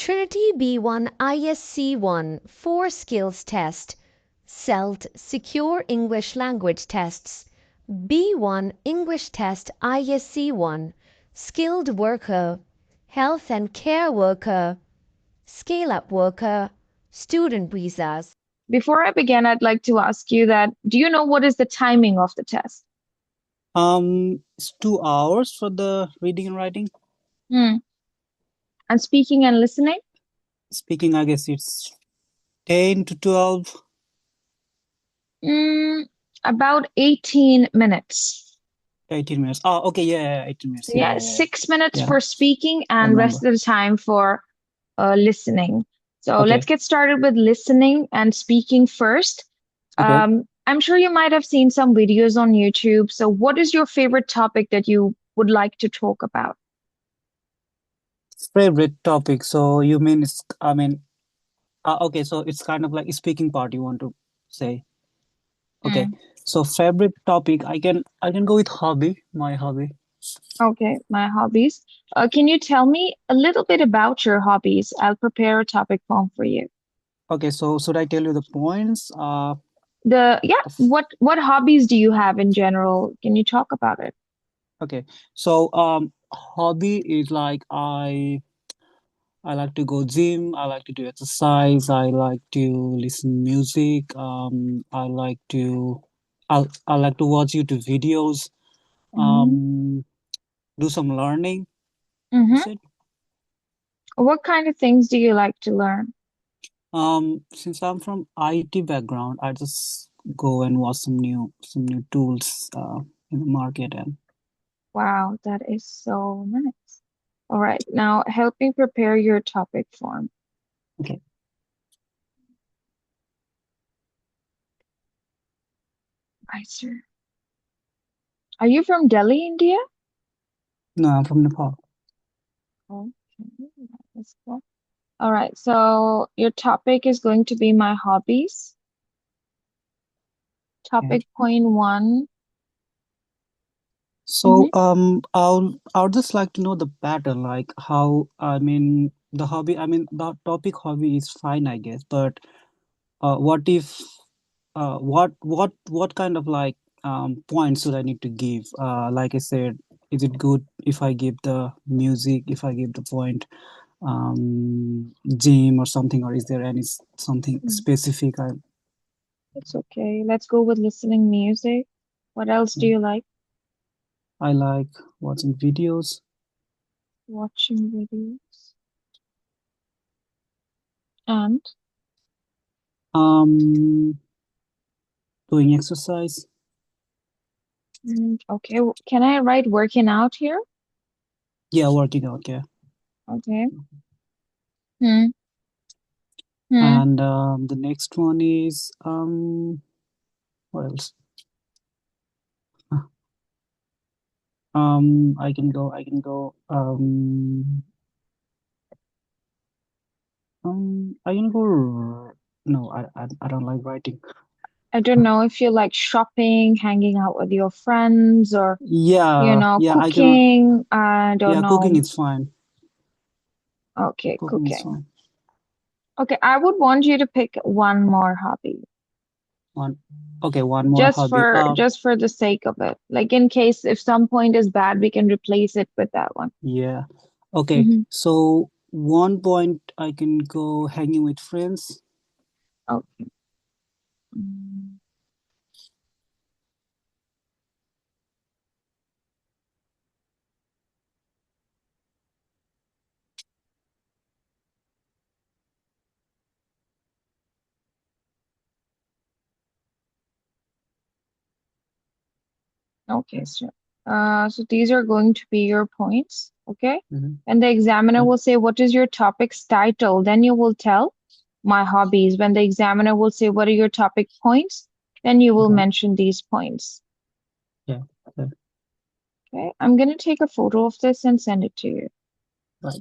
Trinity B1 ISC1 4 skills test. SELT secure English language tests. B1 English test ISC1 skilled worker, health and care worker, scale-up worker, student visas. Before I begin, I'd like to ask you that, do you know what is the timing of the test? It's 2 hours for the reading and writing. Hmm. And speaking and listening? Speaking, I guess it's 10 to 12. Mm, about 18 minutes. 18 minutes. Oh, okay, yeah, 18 So minutes. yeah, Yeah, yeah, 6 minutes yeah. for speaking I and remember. rest of the time for listening. So let's Okay, get started with listening and speaking first. okay. I'm sure you might have seen some videos on YouTube. So what is your favorite topic that you would like to talk about? Favorite topic. So you mean okay, so it's kind of like a speaking part you want to say. Okay. Mm, So favorite topic, I can go with hobby, my hobby. okay, my hobbies. Can you tell me a little bit about your hobbies? I'll prepare a topic form for you. Okay, so should I tell you the points? Yeah, Of- what hobbies do you have in general? Can you talk about it? okay. So hobby is like I like to go gym, I like to do exercise, I like to listen music, I like to watch YouTube videos, Mm-hmm. um do some learning. Mm-hmm. That's it. What kind of things do you like to learn? Since I'm from IT background, I just go and watch some new tools in the market and Wow, that is so nice. All right, now help me prepare your topic form. okay. Right, sir. Are you from Delhi, India? No, I'm from Nepal. Okay, let's go. All right, so your topic is going to be my hobbies. Okay. Topic point one. So Mm-hmm. I would just like to know the pattern, like how the hobby. The topic hobby is fine, I guess, but what if what kind of like points should I need to give? Like I said, is it good if I give the music, if I give the point gym or something, or is there something specific? It's okay. Let's go with listening music. What else do you like? I like watching videos, Watching videos. And um, doing exercise. okay, can I write working out here? Yeah, working out. Yeah. Okay. Hmm. Hmm. And the next one is what else? I can go. No, I don't like writing. I don't know if you like shopping, hanging out with your friends, or, Yeah, I can. cooking. I don't Yeah, cooking know. is fine. Okay, Cooking is cooking. fine. Okay, I would want you to pick one more hobby, One. Okay, one more just hobby. for just for the sake of it. Like in case if some point is bad, we can replace it with that one. Yeah. Okay, Mm-hmm. so one point I can go hanging with friends. Okay. Mm, okay, so these are going to be your points, okay? Mm-hmm. And the examiner Okay. will say, what is your topic's title? Then you will tell my hobbies. When the examiner will say, what are your topic points? Then you will Okay. mention these points. Yeah. Okay. Okay, I'm going to take a photo of this and send it to you. Right.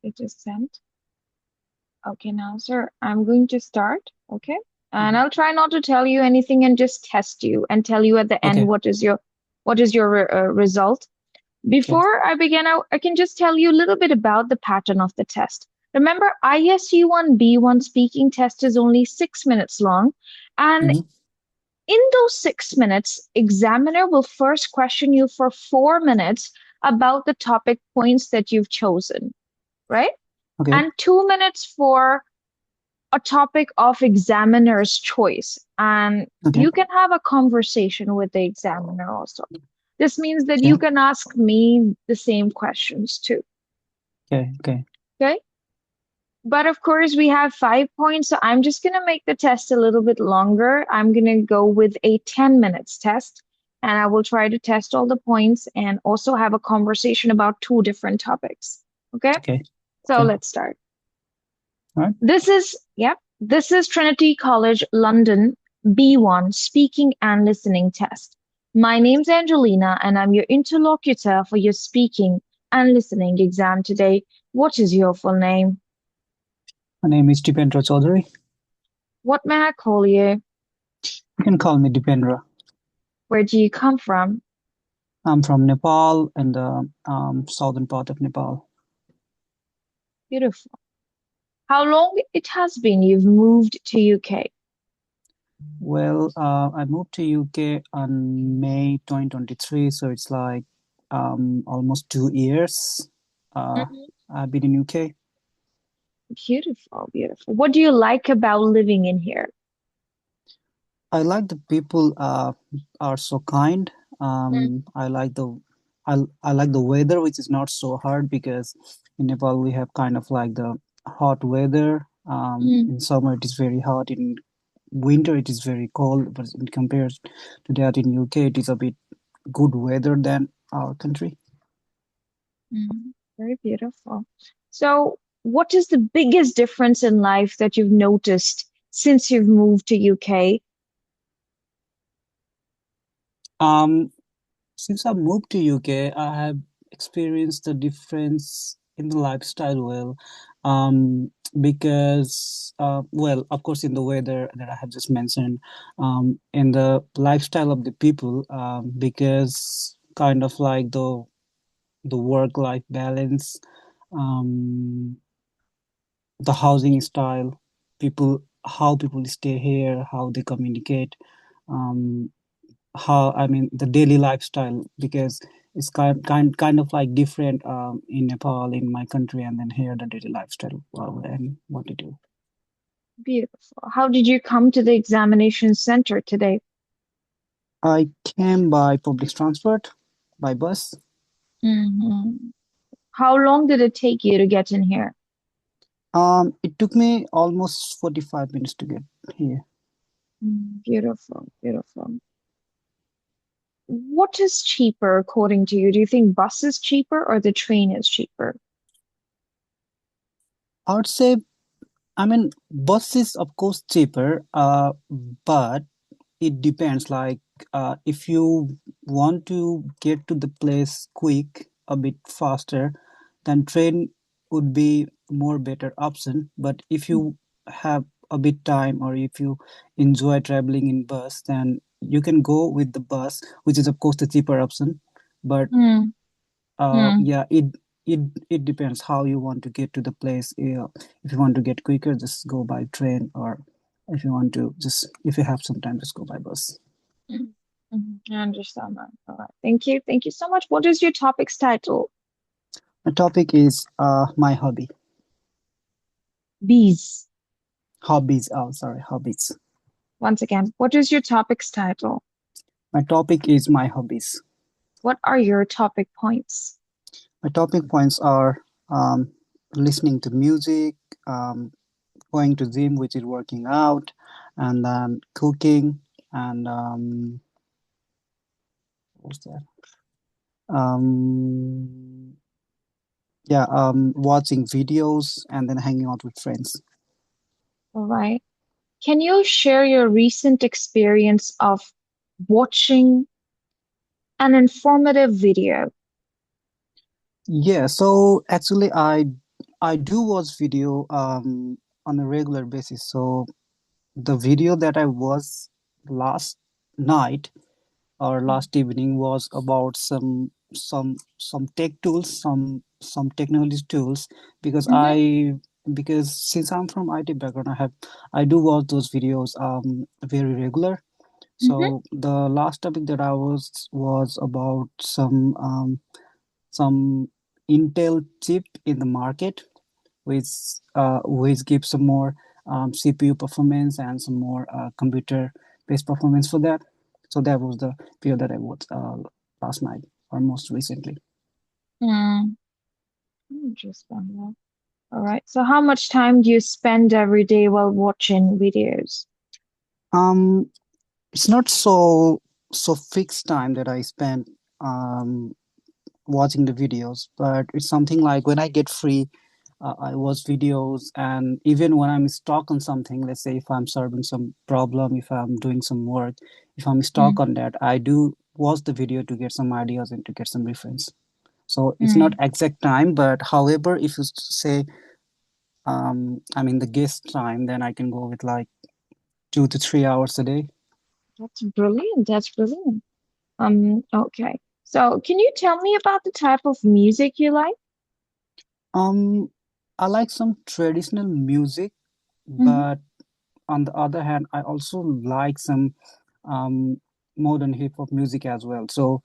It is sent. Okay, now, sir, I'm going to start. Okay. And Mhm. I'll try not to tell you anything and just test you and tell you at the end Okay. what is your result. Okay. Before I begin, I can just tell you a little bit about the pattern of the test. Remember, ISU1 B1 speaking test is only 6 minutes long, and Hmm. in those 6 minutes, examiner will first question you for 4 minutes about the topic points that you've chosen, right? Okay. And 2 minutes for a topic of examiner's choice. And Okay. you can have a conversation with the examiner also. This means that you Okay. can ask me the same questions too. Okay. Okay. Okay. But of course, we have 5 points. So I'm just going to make the test a little bit longer. I'm going to go with a 10 minutes test. And I will try to test all the points and also have a conversation about two different topics. Okay. Okay. So Okay. let's start. All right. This is Trinity College London B1 speaking and listening test. My name's Angelina and I'm your interlocutor for your speaking and listening exam today. What is your full name? My name is Dipendra Chaudhary. What may I call you? You can call me Dipendra. Where do you come from? I'm from Nepal and the southern part of Nepal. Beautiful. How long it has been you've moved to UK? Well, I moved to UK on May 2023, so it's like almost 2 years. Uh, Mhm. I've been in UK. Beautiful, beautiful. What do you like about living in here? I like the people are so kind. Mm, I like I like the weather, which is not so hard because in Nepal we have kind of like the hot weather. mm, In summer it is very hot. In winter it is very cold. But in compared to that in UK, it is a bit good weather than our country. Very beautiful. So, what is the biggest difference in life that you've noticed since you've moved to UK? Um, Since I moved to UK, I have experienced the difference in the lifestyle because well, of course, in the weather that I have just mentioned, in the lifestyle of the people, because kind of like the work-life balance, um, the housing style, how people stay here, how they communicate, um, how I mean the daily lifestyle because it's kind of like different in Nepal in my country and then here the daily lifestyle and what to do. Beautiful. How did you come to the examination center today? I came by public transport, by bus. Mhm. How long did it take you to get in here? It took me almost 45 minutes to get here. Beautiful, beautiful. What is cheaper according to you? Do you think bus is cheaper or the train is cheaper? I would say I mean bus is of course cheaper but it depends like if you want to get to the place quick a bit faster then train would be more better option but if you have a bit time or if you enjoy traveling in bus then you can go with the bus which is of course the cheaper option but Mm, mm, yeah it it depends how you want to get to the place. If you want to get quicker just go by train or if you want to just if you have some time just go by bus. mm, I understand that. All right. Thank you. Thank you so much. What is your topic's title? The topic is my hobby. Bees. Hobbies. Oh, sorry, hobbies. Once again, what is your topic's title? My topic is my hobbies. What are your topic points? My topic points are um, listening to music, um, going to gym, which is working out, and then cooking, and what's that? Um, yeah, watching videos, and then hanging out with friends. All right. Can you share your recent experience of watching an informative video? Yeah, so actually, I do watch video on a regular basis. So the video that I was last night or last evening was about some tech tools, some technology tools, because Mm-hmm. because since I'm from IT background, I do watch those videos very regular. Mm-hmm. So the last topic that I was about some Intel chip in the market, which gives some more CPU performance and some more computer based performance for that. So that was the video that I watched last night or most recently. Mm. Interesting. All right. So how much time do you spend every day while watching videos? Um, it's not so fixed time that I spend um, watching the videos, but it's something like when I get free, I watch videos, and even when I'm stuck on something, let's say if I'm solving some problem, if I'm doing some work, if I'm stuck Mm. on that, I do watch the video to get some ideas and to get some reference. So it's not Mm. exact time, but however, if you say I'm in the guest time, then I can go with like 2 to 3 hours a day. That's brilliant. That's brilliant. Okay. So can you tell me about the type of music you like? Um, I like some traditional music, Mm-hmm. but on the other hand, I also like some um, modern hip hop music as well. So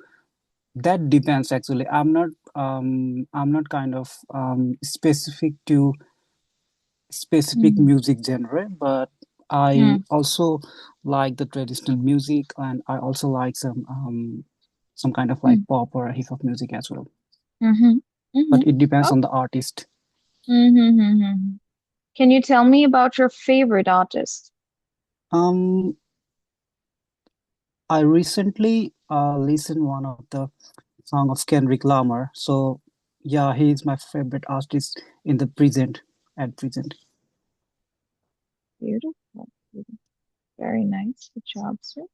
that depends actually. I'm not kind of specific to specific Mm. music genre, but I Mm. also like the traditional music, and I also like some kind of like Mm. pop or hip hop music as well. Mm-hmm. Mm-hmm. But it depends Oh. on the artist. Mm-hmm. Mm-hmm. Can you tell me about your favorite artist? Um, I recently listened one of the song of Kendrick Lamar. So yeah, he is my favorite artist in the present at present. Beautiful. Very nice. Good job, sir.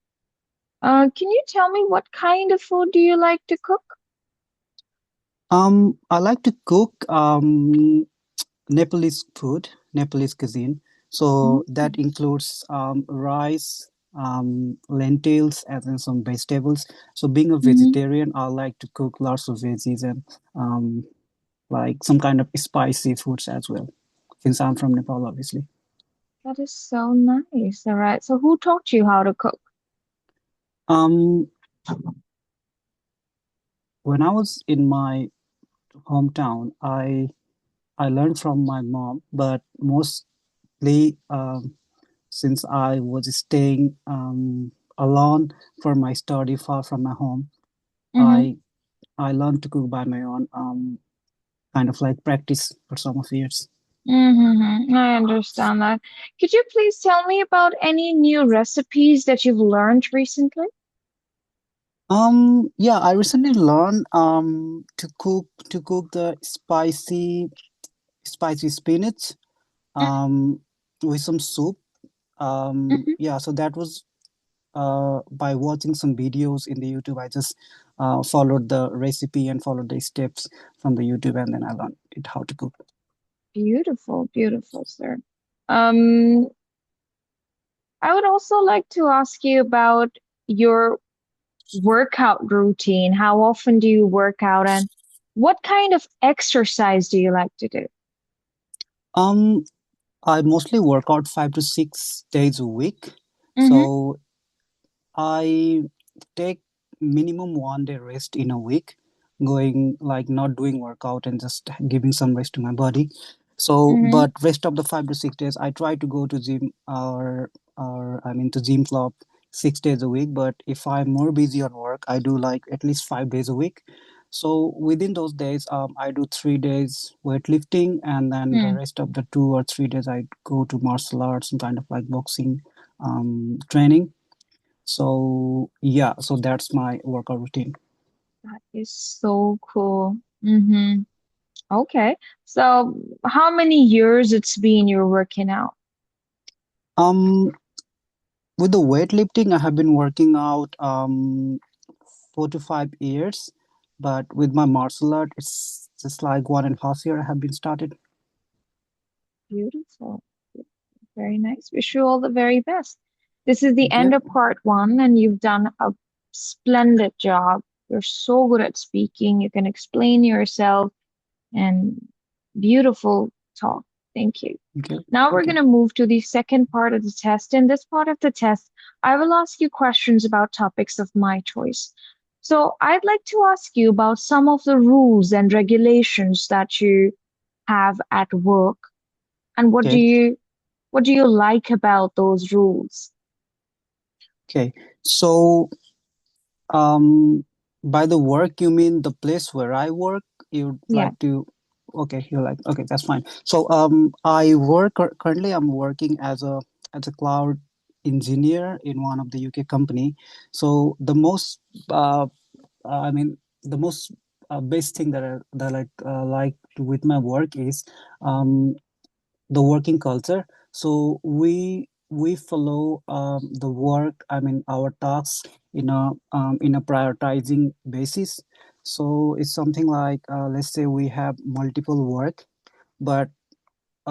Can you tell me what kind of food do you like to cook? I like to cook Nepalese food, Nepalese cuisine. So that Mm. includes rice, lentils, and then some vegetables. So being a Mm-hmm. vegetarian, I like to cook lots of veggies and like some kind of spicy foods as well. Since I'm from Nepal, obviously. That is so nice. All right. So who taught you how to cook? Um, when I was in my hometown, I learned from my mom, but mostly since I was staying alone for my study far from my home, Mm-hmm. I I learned to cook by my own, kind of like practice for some of years. Mm-hmm. I understand that. Could you please tell me about any new recipes that you've learned recently? Yeah, I recently learned to cook the spicy spinach um with some soup. Mm-hmm. Yeah, so that was by watching some videos in the YouTube. I just followed the recipe and followed the steps from the YouTube, and then I learned it how to cook. Beautiful, beautiful, sir. Um, I would also like to ask you about your workout routine. How often do you work out and what kind of exercise do you like to do? Um, I mostly work out 5 to 6 days a week. Mm-hmm. So I take minimum 1 day rest in a week, going like not doing workout and just giving some rest to my body. So, Mm-hmm. but rest of the 5 to 6 days, I try to go to gym or I'm into gym club 6 days a week. But if I'm more busy on work, I do like at least 5 days a week. So within those days, I do 3 days weightlifting, and then the Mm. rest of the 2 or 3 days I go to martial arts, some kind of like boxing training. So yeah, so that's my workout routine. That is so cool. Mm-hmm. Okay. So how many years it's been you're working out? Um, with the weightlifting, I have been working out 4 to 5 years, but with my martial art, it's just like 1.5 year I have been started. Beautiful. Very nice. Wish you all the very best. This is the Thank you. end of part one, and you've done a splendid job. You're so good at speaking. You can explain yourself and beautiful talk. Thank you. Thank you. Now we're Thank going you. to move to the second part of the test. In this part of the test, I will ask you questions about topics of my choice. So I'd like to ask you about some of the rules and regulations that you have at work, and Okay. what do you like about those rules? Okay. So, by the work, you mean the place where I work? You'd Yeah. like to, okay, you're like, okay, that's fine. So, I work currently, I'm working as a cloud engineer in one of the UK company. So uh, I mean, the most best thing that I like with my work is um the working culture. So we follow the work, I mean our tasks in a prioritizing basis. So it's something like, let's say we have multiple work, but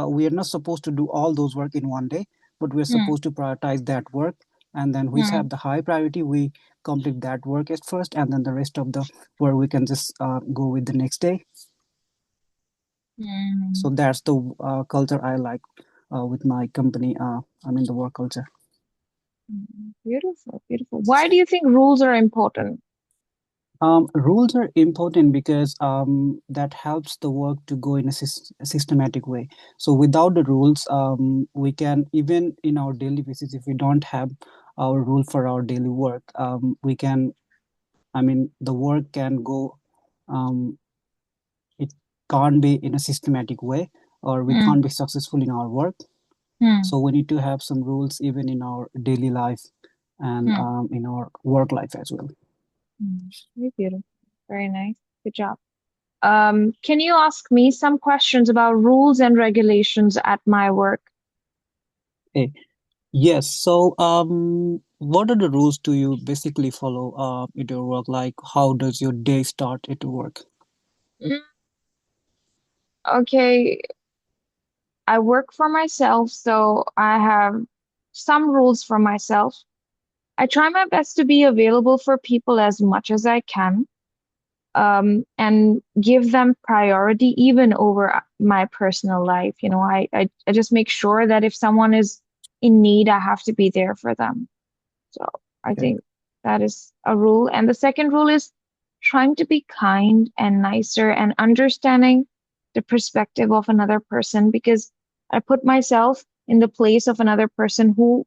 we are not supposed to do all those work in one day, but we're Hmm. supposed to prioritize that work, and then which Hmm. have the high priority, we complete that work at first, and then the rest of the work we can just go with the next day. Hmm. So that's the culture I like with my company. I mean the work culture. Beautiful, beautiful. Why do you think rules are important? Rules are important because that helps the work to go in a systematic way. So without the rules, we can, even in our daily basis, if we don't have our rule for our daily work, we can, I mean, the work can go, um, it can't be in a systematic way, or we Hmm. can't be successful in our work. Hmm. So we need to have some rules even in our daily life and Hmm. in our work life as well. Very beautiful. Very nice. Good job. Can you ask me some questions about rules and regulations at my work? Hey, yes. So, what are the rules do you basically follow at your work? Like, how does your day start at work? Mm, Okay, I work for myself, so I have some rules for myself. I try my best to be available for people as much as I can, and give them priority even over my personal life. I just make sure that if someone is in need, I have to be there for them. So I Okay. think that is a rule. And the second rule is trying to be kind and nicer and understanding the perspective of another person, because I put myself in the place of another person who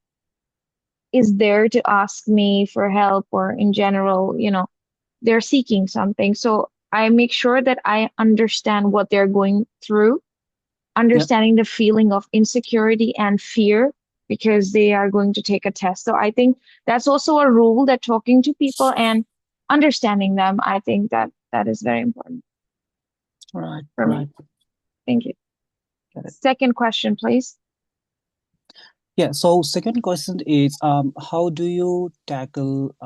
is there to ask me for help, or in general, they're seeking something. So I make sure that I understand what they're going through, Yep. understanding the feeling of insecurity and fear because they are going to take a test. So I think that's also a rule, that talking to people and understanding them, I think that is very important Right. for me. Right. Thank you. Got it. Second question, please. Yeah. So, second question is, how do you tackle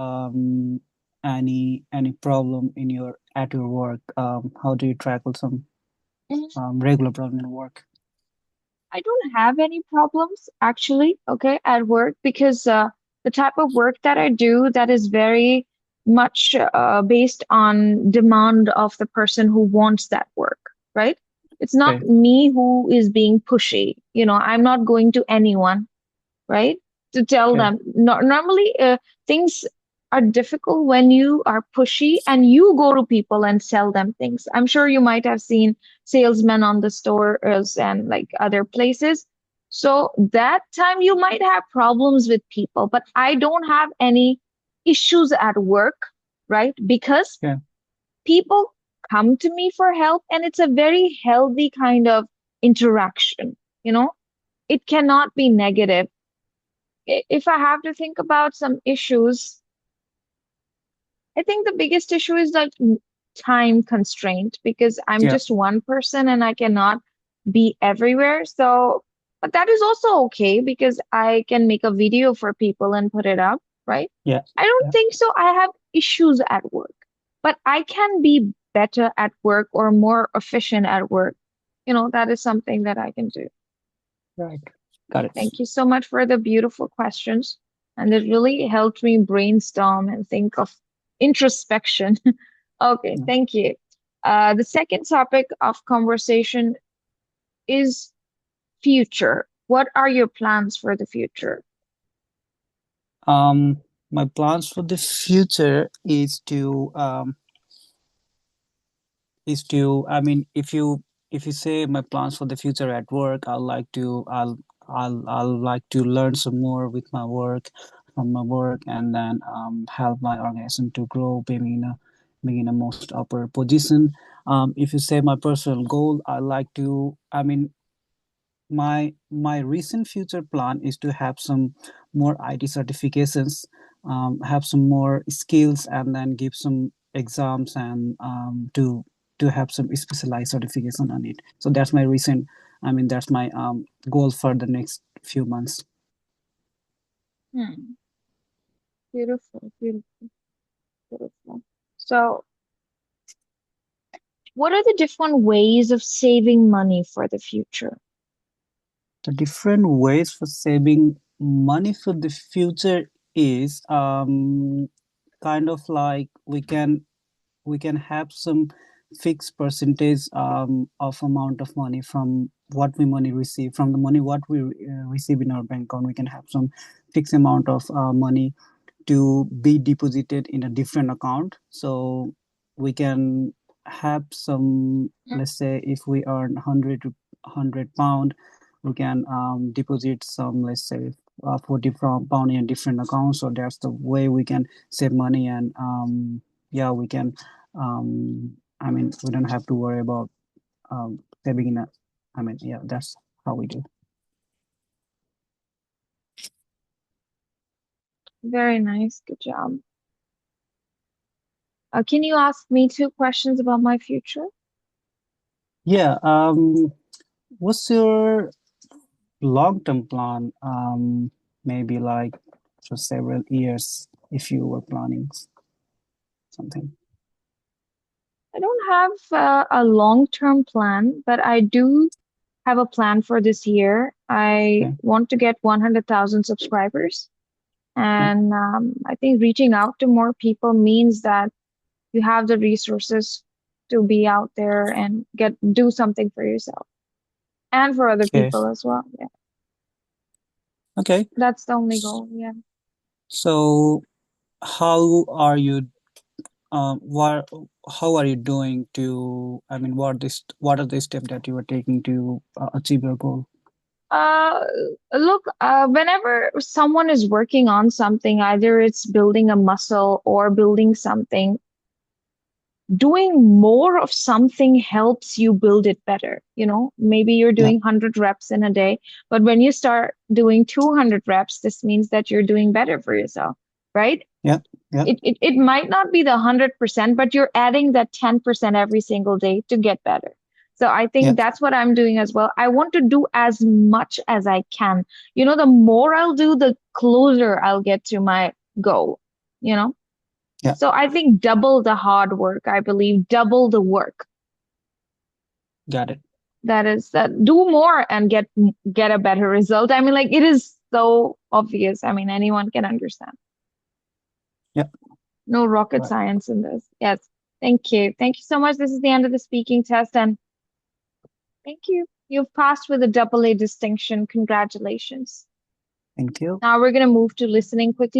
any problem in your at your work? How do you tackle some Mhm. regular problem in work? I don't have any problems actually, okay, at work, because the type of work that I do, that is very much based on demand of the person who wants that work, right? It's not Okay. me who is being pushy. I'm not going to anyone, right? To tell Okay. them. No, normally, things are difficult when you are pushy and you go to people and sell them things. I'm sure you might have seen salesmen on the stores and like other places. So that time you might have problems with people, but I don't have any issues at work, right? Because Yeah. people come to me for help, and it's a very healthy kind of interaction, you know? It cannot be negative. If I have to think about some issues, I think the biggest issue is like time constraint, because I'm Yeah. just one person and I cannot be everywhere. So, but that is also okay because I can make a video for people and put it up, right? Yeah. I don't Yeah. think so. I have issues at work, but I can be better at work or more efficient at work. That is something that I can do. Right. Got it. Thank you so much for the beautiful questions. And it really helped me brainstorm and think of introspection. Okay, Yeah. thank you. The second topic of conversation is future. What are your plans for the future? My plans for the future is to I mean, if you say my plans for the future at work, I'll like to learn some more with my work from my work, and then help my organization to grow, being in a most upper position. If you say my personal goal, I like to I mean my recent future plan is to have some more IT certifications, have some more skills, and then give some exams, and to have some specialized certification on it. So that's my recent. That's my goal for the next few months. Hmm, beautiful, beautiful, beautiful. So, what are the different ways of saving money for the future? The different ways for saving money for the future is kind of like we can have some fixed percentage of amount of money from what we money receive from the money what we receive in our bank account. We can have some fixed amount of money to be deposited in a different account, so we can have some, let's say if we earn 100 pound, we can deposit some, let's say 40 pound in a different account. So that's the way we can save money, and yeah, we can we don't have to worry about saving in a yeah, that's how we do. Very nice, good job. Can you ask me two questions about my future? Yeah. What's your long-term plan? Maybe like for several years, if you were planning something. I don't have a long-term plan, but I do have a plan for this year. I Okay. want to get 100,000 subscribers. Yeah. And I think reaching out to more people means that you have the resources to be out there and do something for yourself and for other Okay. people as well. Yeah, Okay. that's the only goal. Yeah. So how are you what how are you doing to, what are the steps that you are taking to achieve your goal? Uh, Look, whenever someone is working on something, either it's building a muscle or building something, doing more of something helps you build it better. Maybe you're Yeah. doing 100 reps in a day, but when you start doing 200 reps, this means that you're doing better for yourself, right? Yeah. Yeah. It might not be the 100%, but you're adding that 10% every single day to get better. So I Yeah. think that's what I'm doing as well. I want to do as much as I can. The more I'll do, the closer I'll get to my goal, you know? Yeah. So I think double the hard work, I believe, double the work. Got it. That is that do more and get a better result. I mean, like it is so obvious. I mean, anyone can understand. Yeah. No rocket Right. science in this. Yes. Thank you. Thank you so much. This is the end of the speaking test, and thank you. You've passed with a double A distinction. Congratulations. Thank you. Now we're going to move to listening quickly.